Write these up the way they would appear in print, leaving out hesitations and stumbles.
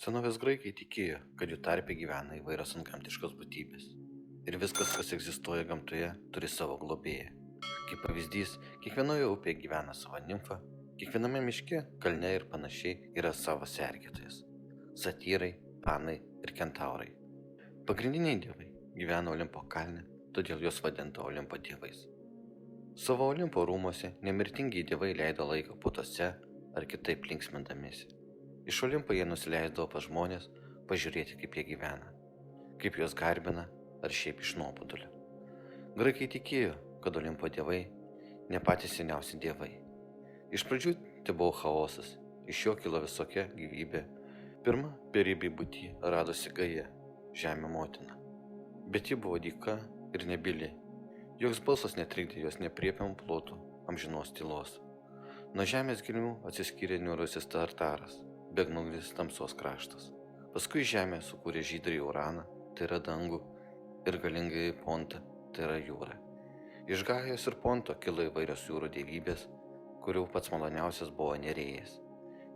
Senovės graikai tikėjo, kad jų tarpe gyvena įvairios antgamtiškos būtybės. Ir viskas, kas egzistuoja gamtoje, turi savo globėją. Kaip pavyzdys, kiekvienoje upėje gyvena sava nimfa, kiekviename miške, kalne ir panašiai yra savo sergėtojas - satyrai, panai ir kentaurai. Pagrindiniai dievai gyvena Olimpo kalne, todėl juos vadinta Olimpo dievais. Savo Olimpo rūmuose nemirtingi dievai leido laiką puotose ar kitaip linksmindamiesi. Iš Olimpo jie nusileisdavo pas žmonės pažiūrėti, kaip jie gyvena, kaip juos garbina ar šiaip iš nuobodulio. Graikai tikėjo, kad Olimpo dievai ne patys seniausi dievai. Iš pradžių tai buvo chaosas, iš jo kilo visokia gyvybė. Pirma beribė būty radosi Gaja, žemė motina. Bet ji buvo dyka ir nebyli. Joks balsas netrikdė jos nepriepiamų plotų amžinos tylos. Nuo žemės gelmių atsiskyrė niūrusis Tartaras, begnuglis tamsos kraštas. Paskui žemė sukūrė žydrąjį Uraną, tai yra dangų, ir galingąjį Pontą, tai yra jūrą. Iš Gajos ir Ponto kilo įvairios jūrų dievybės, kurių pats maloniausias buvo Nerėjas.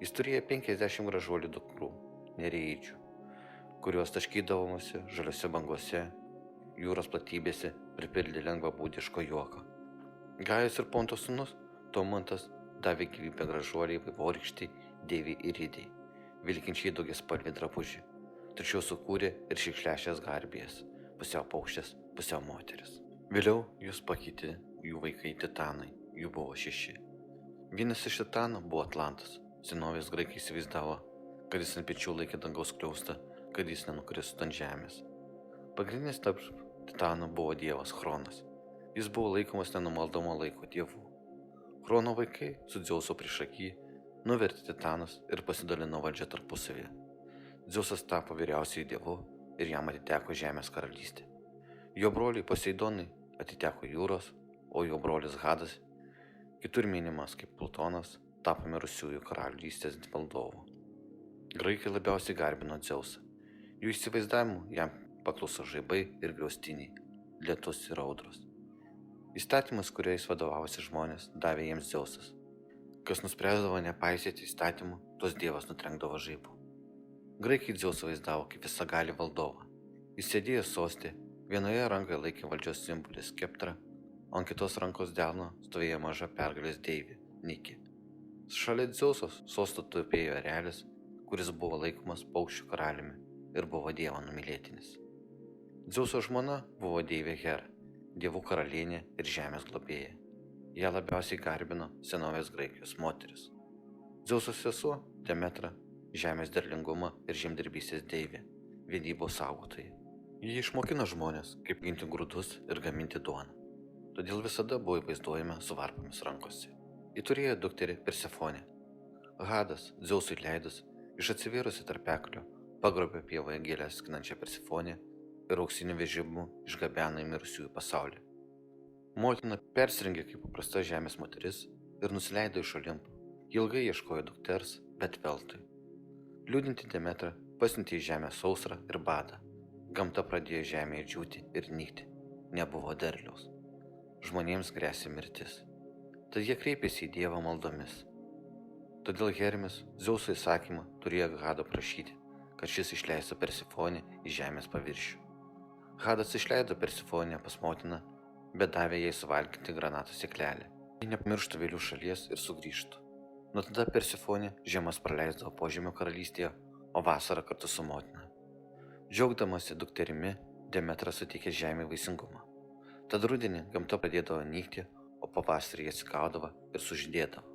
Jis turėjo 50 gražuolių dukrų, Nerėjaičių, kuriuos taškydavosi žaliose bangose, jūros platybėse pripildė lengvabūdiško juoko. Gajos ir Ponto sūnus Tomantas davė gyvybę gražuoliai vaivorykštei Deivei Iridei, vilkinčiai daugiaspalvį drabužį, tačiau sukūrė ir šikšlešės garbijas, pusiau paukštės, pusiau moteris. Vėliau jūs pakeitė jų vaikai titanai, jų buvo 6. Vienas iš titanų buvo Atlantas. Senovės graikai įsivaizdavo, kad jis ant pečių laikė dangaus skliaustą, kad jis nenukristų ant žemės. Pagrindinis tarp titanų buvo dievas Chronas. Jis buvo laikomas nenumaldomo laiko dievu. Chrono vaikai su Dzeuso priešaky nuvertė titanus ir pasidalino valdžią tarpusavėje. Dzeusas tapo vyriausiųjų dievu ir jam atiteko žemės karalystė. Jo broliai Poseidonai atiteko jūros, o jo brolis Hadas, kitur minimas kaip Plutonas, tapo mirusiųjų karalystės valdovu. Graikai labiausiai garbino Dzeusą. Jų įsivaizdavimu jam pakluso žaibai ir griaustiniai, lietus ir audros. Įstatymas, kuriais vadovavosi žmonės, davė jiems Dzeusas. Kas nuspręsdavo nepaisyti įstatymų, tos dievas nutrenkdavo žaibu. Graikai Dzeusą vaizdavo kaip visagalį valdovą. Jis sėdėjo sostė, vienoje rankoje laikė valdžios simbolį skeptrą, o ant kitos rankos delno stovėjo maža pergalės deivė Nikė. Šalia Dzeusos sosto tupėjo erelis, kuris buvo laikomas paukščių karaliumi ir buvo dievo numylėtinis. Dzeuso žmona buvo deivė Hera, dievų karalienė ir žemės globėja. Ją labiausiai garbino senovės Graikijos moteris. Dzeuso sesuo Demetra, žemės derlingumą ir žemdirbystės deivė, vedybos saugotojai. Ji išmokino žmonės, kaip ginti grūdus ir gaminti duoną. Todėl visada buvo vaizduojama su varpomis rankose. Ji turėjo dukterį Persefonę. Hadas, Dzeusui leidus, iš atsivėrusi tarpeklio pagrobė pievoje gėlės skinančią Persefonę ir auksiniu vežimu išgabeno į mirusiųjų pasaulį. Motina persirengė kaip paprasta žemės moteris ir nusileido iš Olimpo. Ji ilgai ieškojo dukters, bet veltui. Liūdinti Demetra pasiuntė į žemę sausrą ir badą. Gamta pradėjo žemėje džiūti ir nykti. Nebuvo derliaus. Žmonėms grėsė mirtis. Tad jie kreipėsi į Dievą maldomis. Todėl Hermis Dzeuso įsakymą turėjo Hado prašyti, kad šis išleistų Persefonę į žemės paviršių. Hadas išleido Persefonę pas motiną, bet davė jai suvalgyti granatų sėklelę. Ji nepamirštų vėlių šalies ir sugrįžtų. Nuo tada Persefonė žiemas praleisdavo požemio karalystėje, o vasarą kartu su motina. Džiaugdamasi dukterimi, Demetra suteikė žemei vaisingumą. Tad rudenį gamta pradėdavo nykti, o pavasarį jie atsigaudavo ir sužydėdavo.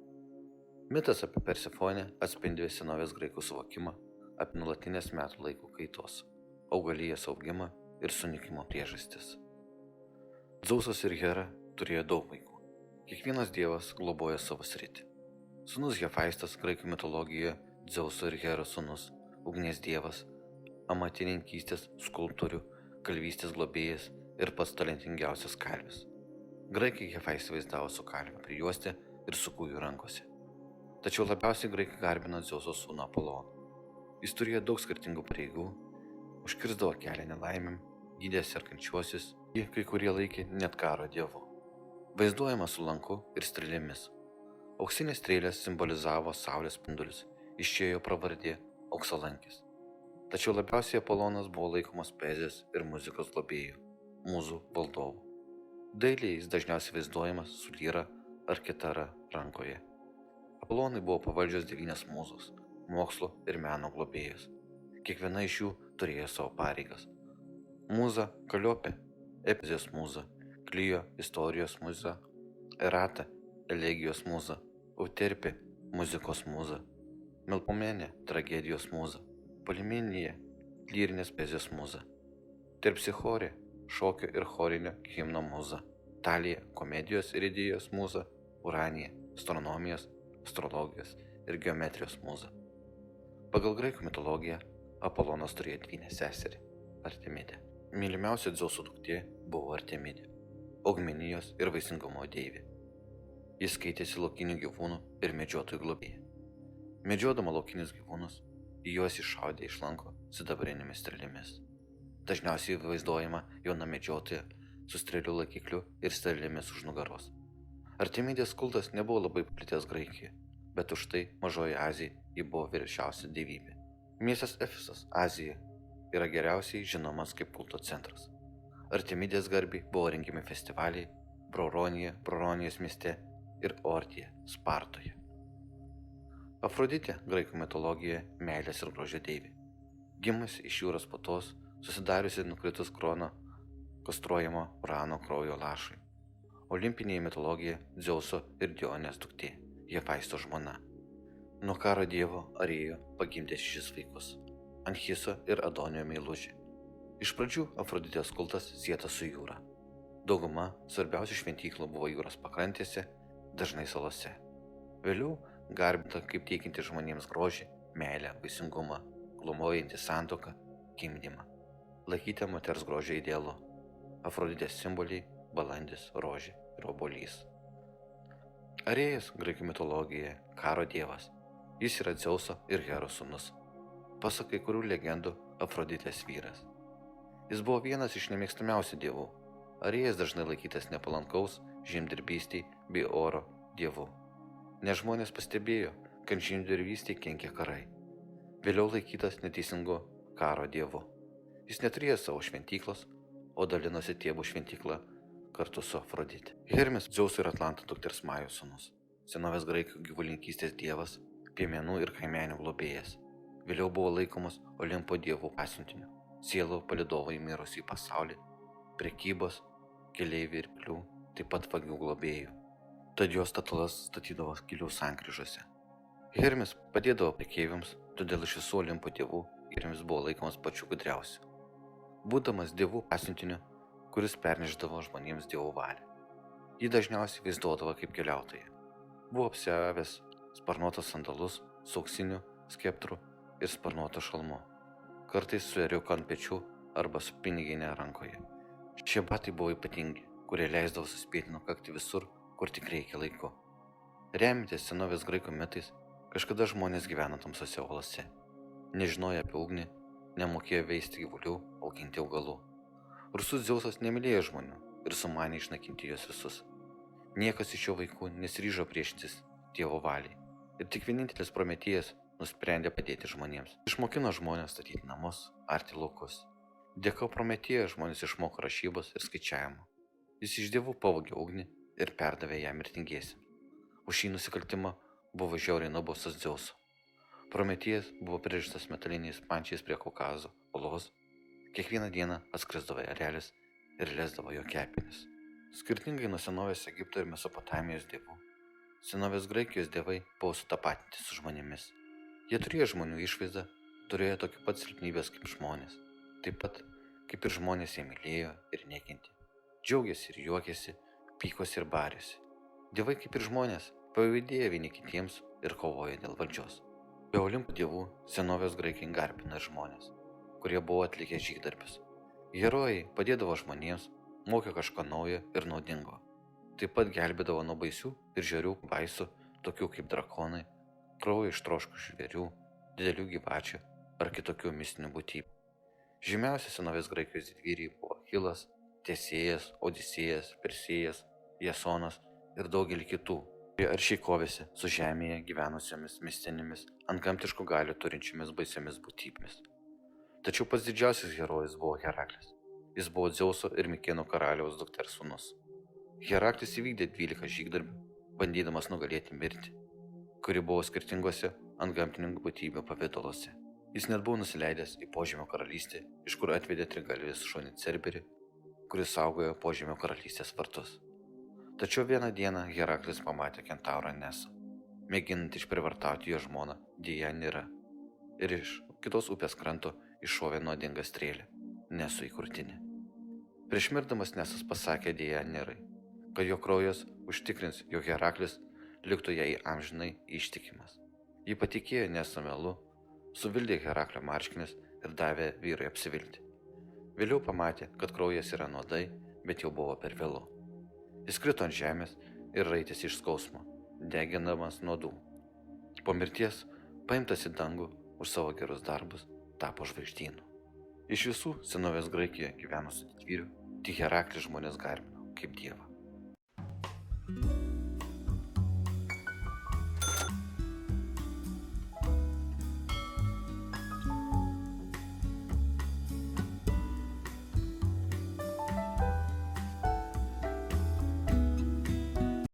Mitas apie Persefonę atspindi senovės graikų suvokimą apie nuolatinės metų laikų kaitos, augalijos augimą ir sunykimo priežastis. Dzeusas ir Hera turėjo daug vaikų. Kiekvienas dievas globojo savo sritį. Sūnus Hefaistas graikų mitologijoje Dzeuso ir Heros sūnus, ugnies dievas, amatininkystės, skulptorių, kalvystės globėjas ir pats talentingiausias kalvis. Graikai Hefaistą vaizdavo su kalviu prijuoste ir su kūju rankose. Tačiau labiausiai graikai garbino Dzeuso sūnų Apoloną. Jis turėjo daug skirtingų pareigų, užkirsdavo kelią nelaimėm, gydė sergančiuosius, jį kai kurie laikė net karo dievu. Vaizduojama su lanku ir strėlėmis. Auksinės strėlės simbolizavo saulės spindulius, iš čia jo pravardė Auksalankis. Tačiau labiausiai Apolonas buvo laikomas poezijos ir muzikos globėjų, mūzų valdovu. Dailiai jis dažniausiai vaizduojamas su lyra ar kitara rankoje. Apolonui buvo pavaldžios 9 mūzos, mokslo ir meno globėjos. Kiekviena iš jų turėjo savo pareigas. Mūza Kaliopė – epizijos mūza, Klijo – istorijos mūza, Erata – elegijos mūza, Euterpė – muzikos mūza, Melpomenė – tragedijos mūza, Poliminija – lyrinės poezijos mūza, Terpsichorė – šokio ir chorinio himno mūza, Talija – komedijos ir idėjos mūza, Uranija – astronomijos, astrologijos ir geometrijos mūza. Pagal graikų mitologiją Apolonas turėjo dvynę seserį – Artemidę. Mylimiausia Dzeuso duktė buvo Artemidė, augmenijos ir vaisingumo deivė. Jis skaitėsi laukinių gyvūnų ir medžiotojų globėja. Medžiodama laukinius gyvūnus, į juos iššaudė iš lanko sidabrinėmis strėlėmis. Dažniausiai vaizduojama jauna medžiotoja su strėlių laikikliu ir strėlėmis už nugaros. Artemidės kultas nebuvo labai paplitęs Graikijoje, bet už tai Mažojoje Azijoje ji buvo vyriausiausia dievybė. Miestas Efesas Azijoje yra geriausiai žinomas kaip kulto centras. Artemidės garbei buvo rengiami festivaliai Broronijos mieste ir Ortija Spartoje. Afroditė graikų mitologijoje meilės ir grožio deivė. Gimusi iš jūros putos, susidariusi nukritus krono kastruojamo Urano kraujo lašui. Olimpinėje mitologijoje Dzeuso ir Dionės duktė, Hefaisto žmona. Nuo karo dievo Arėjo pagimdė 6 vaikus – Anchiso ir Adonijo meilužį. Iš pradžių Afroditės kultas sietas su jūra. Dauguma svarbiausių šventyklų buvo jūros pakrantėse, dažnai salose. Vėliau garbinta kaip teikianti žmonėms grožį, meilę, vaisingumą, globojanti santuoką, gimdymą. Laikyta moters grožio idealu. Afroditės simboliai – balandis, rožė ir obuolys. Arėjas graikų mitologijoje – karo dievas. Jis yra Dzeuso ir Heros sūnus. Pasak kai kurių legendų Afroditės vyras. Jis buvo vienas iš nemėgstamiausių dievų. Arėjas dažnai laikytas nepalankaus žemdirbystei bei oro dievu. Nes žmonės pastebėjo, kad žemdirbystei kenkia karai. Vėliau laikytas neteisingu karo dievu. Jis neturėjo savo šventyklos, o dalinosi Tėbų šventyklą kartu su Afrodite. Hermis Dzeuso ir Atlanto dukters Majos sūnus. Senovės graikų gyvulininkystės dievas, piemenų ir kaimenių globėjas. Vėliau buvo laikomas Olimpo dievų pasiuntiniu, sielų palydovai mirusį pasaulį, prekybos, keleivių ir pilių, taip pat vagių globėjų. Tad jo statulas statydavo kelių sankryžose. Hermis padėdavo prekeiviams, todėl iš visų Olimpo dievų Hermis buvo laikomas pačiu gudriausiu. Būdamas dievų pasiuntiniu, kuris perneždavo žmonėms dievų valią. Jį dažniausiai vaizduodavo kaip keliautoją. Buvo apsiavęs sparnuotus sandalus su auksiniu skeptru ir sparnuotu šalmu, kartais su ėriuku ant pečių arba su piniginė rankoje. Šie batai buvo ypatingi, kurie leisdavo suspėti nukakti visur, kur tik reikia laiku. Remiantis senovės graikų mitais, kažkada žmonės gyveno tamsiose uolose. Nežinojo apie ugnį, nemokėjo veisti gyvulių, auginti augalų. Rusų Dzeusas nemylėjo žmonių ir sumanė išnaikinti juos visus. Niekas iš jo vaikų nesiryžo priešintis Dievo valiai. Ir tik vienintelis Prometėjas nusprendė padėti žmonėms. Išmokino žmonės statyti namus, arti laukus. Dėka Prometėjo žmonės išmoko rašybos ir skaičiavimo. Jis iš dievų pavogė ugnį ir perdavė ją mirtingiesiems. Už šį nusikaltimą buvo žiauriai nubaustas Dzeuso. Prometėjas buvo pririštas metaliniais pančiais prie Kaukazo uolos. Kiekvieną dieną atskrisdavo erelis ir lesdavo jo kepenis. Skirtingai nuo senovės Egipto ir Mesopotamijos dievų, senovės Graikijos dievai buvo sutapatinti su žmonėmis. Jie turėjo žmonių išvaizdą, turėjo tokių pat silpnybės kaip žmonės. Taip pat, kaip ir žmonės, jie mylėjo ir nekentė. Džiaugėsi ir juokėsi, pykosi ir barėsi. Dievai, kaip ir žmonės, pavydėjo vieni kitiems ir kovojo dėl valdžios. Be Olimpo dievų senovės graikai garbino žmonės, kurie buvo atlikę žygdarbius. Herojai padėdavo žmonėms, mokė kažko naujo ir naudingo. Taip pat gelbėdavo nuo baisių ir žiaurių baisų, tokių kaip drakonai, kraujo ištroškų žvėrių, didelių gyvačių ar kitokių mistinių būtybių. Žymiausi senovės graikijos didvyriai buvo Achilas, Tesėjas, Odisėjas, Persėjas, Jasonas ir daugelį kitų, kurie aršiai kovėsi su žemėje gyvenusiomis mistinėmis, antgamtiškų galių turinčiomis baisiomis būtybėmis. Tačiau pats didžiausias herojus buvo Heraklis. Jis buvo Dzeuso ir Mikėno karaliaus dukters sūnus. Heraklis įvykdė 12 žygdarbių, bandydamas nugalėti mirtį, kuri buvo skirtingose antgamtinių būtybių pavidaluose. Jis net buvo nusileidęs į Požemio karalystę, iš kur atvedė trigalvis šunį Cerberį, kuris saugojo Požemio karalystės vartus. Tačiau vieną dieną Heraklis pamatė kentaurą Nesą, mėginant išprivartauti jo žmoną Deianirą, ir iš kitos upės kranto iššovė nuodingą strėlę Neso į krūtinę. Prieš mirdamas Nesas pasakė Deianirai, kad jo kraujas užtikrins, jog Heraklis liktų jai amžinai ištikimas. Ji patikėjo Neso melu, suvildė Heraklio marškinius ir davė vyrui apsivilti. Vėliau pamatė, kad kraujas yra nuodai, bet jau buvo per vėlu. Jis krito ant žemės ir raitėsi iš skausmo, degindamas nuodų. Po mirties, paimtas į dangų už savo gerus darbus, tapo žvaigždynu. Iš visų senovės Graikijoje gyvenusių didvyrių, tik Heraklį žmonės garbino kaip dievą.